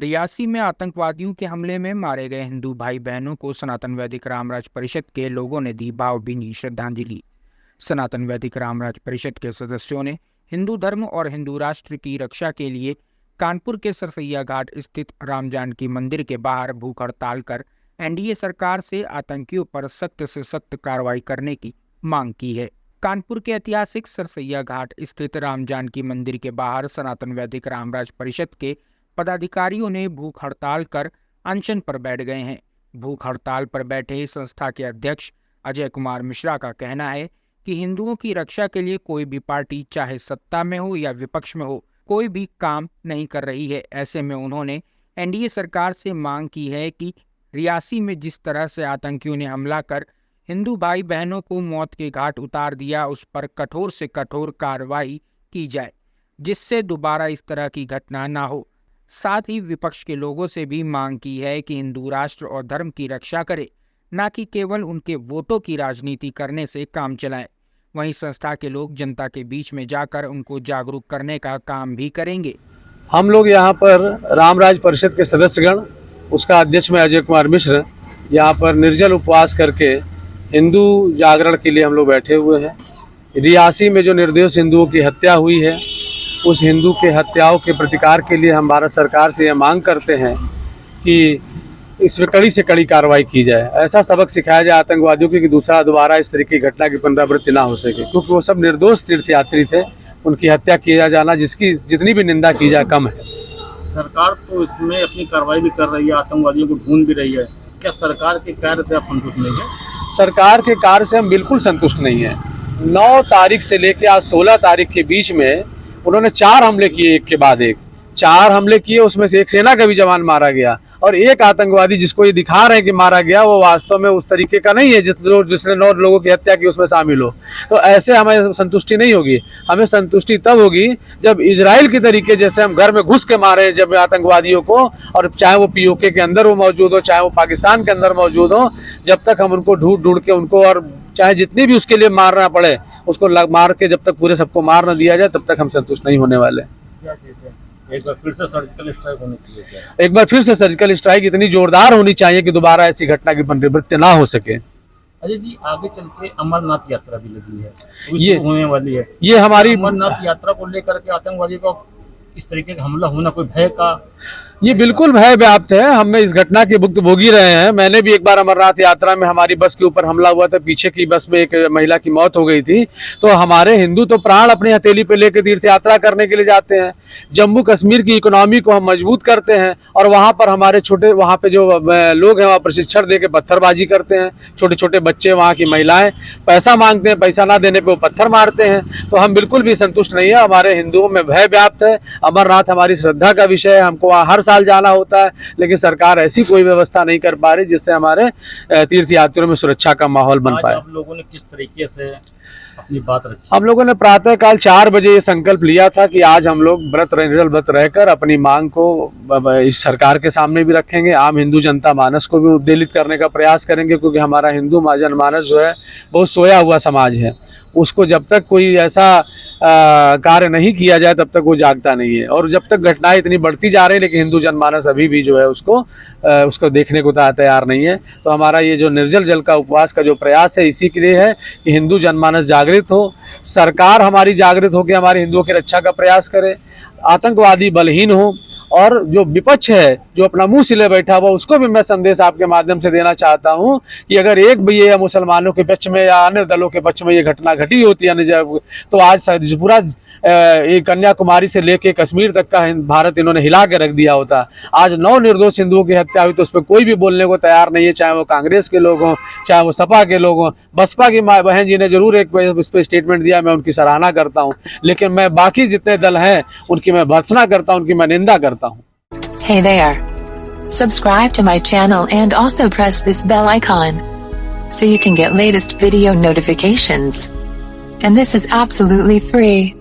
रियासी में आतंकवादियों के हमले में मारे गए हिंदू भाई बहनों को सनातन वैदिक रामराज परिषद के लोगों ने दी भावभीनी श्रद्धांजलि। सनातन वैदिक रामराज परिषद के सदस्यों ने हिंदू धर्म और हिंदू राष्ट्र की रक्षा के लिए कानपुर के सरसैया घाट स्थित राम जानकी मंदिर के बाहर भूख हड़ताल कर एनडीए सरकार से आतंकियों पर सख्त से सख्त कार्रवाई करने की मांग की है। कानपुर के ऐतिहासिक सरसैया घाट स्थित राम जानकी मंदिर के बाहर सनातन वैदिक रामराज परिषद के पदाधिकारियों ने भूख हड़ताल कर अनशन पर बैठ गए हैं। भूख हड़ताल पर बैठे संस्था के अध्यक्ष अजय कुमार मिश्रा का कहना है कि हिंदुओं की रक्षा के लिए कोई भी पार्टी चाहे सत्ता में हो या विपक्ष में हो कोई भी काम नहीं कर रही है। ऐसे में उन्होंने एनडीए सरकार से मांग की है कि रियासी में जिस तरह से आतंकियों ने हमला कर हिंदू भाई बहनों को मौत के घाट उतार दिया, उस पर कठोर से कठोर कार्रवाई की जाए, जिससे दोबारा इस तरह की घटना ना हो। साथ ही विपक्ष के लोगों से भी मांग की है कि हिंदू राष्ट्र और धर्म की रक्षा करे, न कि केवल उनके वोटों की राजनीति करने से काम चलाएं। वहीं संस्था के लोग जनता के बीच में जाकर उनको जागरूक करने का काम भी करेंगे। हम लोग यहाँ पर रामराज परिषद के सदस्यगण, उसका अध्यक्ष मैं अजय कुमार मिश्र, यहाँ पर निर्जल उपवास करके हिंदू जागरण के लिए हम लोग बैठे हुए हैं। रियासी में जो निर्दोष हिंदुओं की हत्या हुई है, उस हिंदू के हत्याओं के प्रतिकार के लिए हम भारत सरकार से यह मांग करते हैं कि इसमें कड़ी से कड़ी कार्रवाई की जाए। ऐसा सबक सिखाया जाए आतंकवादियों की कि दोबारा इस तरह की घटना की पुनरावृत्ति ना हो सके, क्योंकि वो सब निर्दोष तीर्थयात्री थे। उनकी हत्या किया जाना, जिसकी जितनी भी निंदा की जाए कम है। सरकार तो इसमें अपनी कार्रवाई भी कर रही है, आतंकवादियों को ढूंढ भी रही है। क्या सरकार के कार्य से आप संतुष्ट नहीं है? सरकार के कार्य से हम बिल्कुल संतुष्ट नहीं हैं। 9 तारीख से लेकर आज 16 तारीख के बीच में उन्होंने 4 हमले किए, एक के बाद एक 4 हमले किए। उसमें से एक सेना का भी जवान मारा गया और एक आतंकवादी जिसको ये दिखा रहे हैं कि मारा गया, वो वास्तव में उस तरीके का नहीं है जिसने 9 लोगों की हत्या की उसमें शामिल हो। तो ऐसे हमें संतुष्टि नहीं होगी। हमें संतुष्टि तब होगी जब इजराइल के तरीके जैसे हम घर में घुस के मारे जब आतंकवादियों को, और चाहे वो पीओके के अंदर वो मौजूद हो, चाहे वो पाकिस्तान के अंदर मौजूद हो, जब तक हम उनको ढूंढ के उनको, और चाहे जितनी भी उसके लिए मारना पड़े उसको मार के जब तक पूरे सबको मार न दिया जाए तब तक हम संतुष्ट नहीं होने वाले। एक बार फिर से सर्जिकल स्ट्राइक होनी चाहिए क्या? एक बार फिर से सर्जिकल स्ट्राइक इतनी जोरदार होनी चाहिए कि दोबारा ऐसी घटना की पुनरावृत्ति ना हो सके। अजय जी, आगे चल के अमरनाथ यात्रा भी लगी है, ये होने वाली है। ये हमारी अमरनाथ यात्रा को लेकर के आतंकवादी को इस तरीके का हमला होना, कोई भय का? ये बिल्कुल भय व्याप्त है। हम इस घटना के भुक्तभोगी रहे हैं। मैंने भी एक बार अमरनाथ यात्रा में हमारी बस के ऊपर हमला हुआ था, पीछे की बस में एक महिला की मौत हो गई थी। तो हमारे हिंदू तो प्राण अपनी हथेली पे लेकर तीर्थ यात्रा करने के लिए जाते हैं। जम्मू कश्मीर की इकोनॉमी को हम मजबूत करते हैं और वहाँ पर हमारे छोटे, वहाँ पे जो लोग हैं वहाँ प्रशिक्षण दे के पत्थरबाजी करते हैं। छोटे छोटे बच्चे, वहाँ की महिलाएं पैसा मांगते हैं, पैसा ना देने पर वो पत्थर मारते हैं। तो हम बिल्कुल भी संतुष्ट नहीं है। हमारे हिंदुओं में भय व्याप्त है। अमरनाथ हमारी श्रद्धा का विषय है, हमको हर साल जाना होता है, लेकिन सरकार ऐसी कोई व्यवस्था नहीं कर पा रही जिससे हमारे तीर्थ यात्रियों में सुरक्षा का माहौल बन पाए। आप लोगों ने किस तरीके से अपनी बात रखी? हम लोगों ने प्रातःकाल 4 बजे ये संकल्प लिया था कि आज हम लोग निर्जल व्रत रहकर अपनी मांग को इस सरकार के सामने भी रखेंगे, आम हिंदू जनता मानस को भी उद्वेलित करने का प्रयास करेंगे, क्योंकि हमारा हिंदू जनमानस जो है बहुत सोया हुआ समाज है। उसको जब तक कोई ऐसा कार्य नहीं किया जाए तब तक वो जागता नहीं है। और जब तक घटनाएं इतनी बढ़ती जा रही है, लेकिन हिंदू जनमानस अभी भी जो है उसको देखने को तैयार नहीं है। तो हमारा ये जो निर्जल जल का उपवास का जो प्रयास है, इसी के लिए है कि हिंदू जनमानस जागृत हो, सरकार हमारी जागृत हो कि हमारे हिंदुओं की रक्षा का प्रयास करे, आतंकवादी बलहीन हो, और जो विपक्ष है जो अपना मुंह सिले बैठा हुआ, उसको भी मैं संदेश आपके माध्यम से देना चाहता हूं कि अगर एक भी ये मुसलमानों के पक्ष में या अन्य दलों के पक्ष में ये घटना घटी होती है तो आज पूरा कन्याकुमारी से लेके कश्मीर तक का भारत इन्होंने हिला के रख दिया होता। आज 9 निर्दोष हिंदुओं की हत्या हुई तो उस पर कोई भी बोलने को तैयार नहीं है, चाहे वो कांग्रेस के लोग हों, चाहे वो सपा के लोग हों। बसपा की बहन जी ने जरूर एक इस पर स्टेटमेंट दिया, मैं उनकी सराहना करता हूँ, लेकिन मैं बाकी जितने दल हैं उनकी मैं भर्त्सना करता हूँ, उनकी मैं निंदा करता हूँ। Hey there! Subscribe to my channel and also press this bell icon so you can get latest video notifications. And this is absolutely free.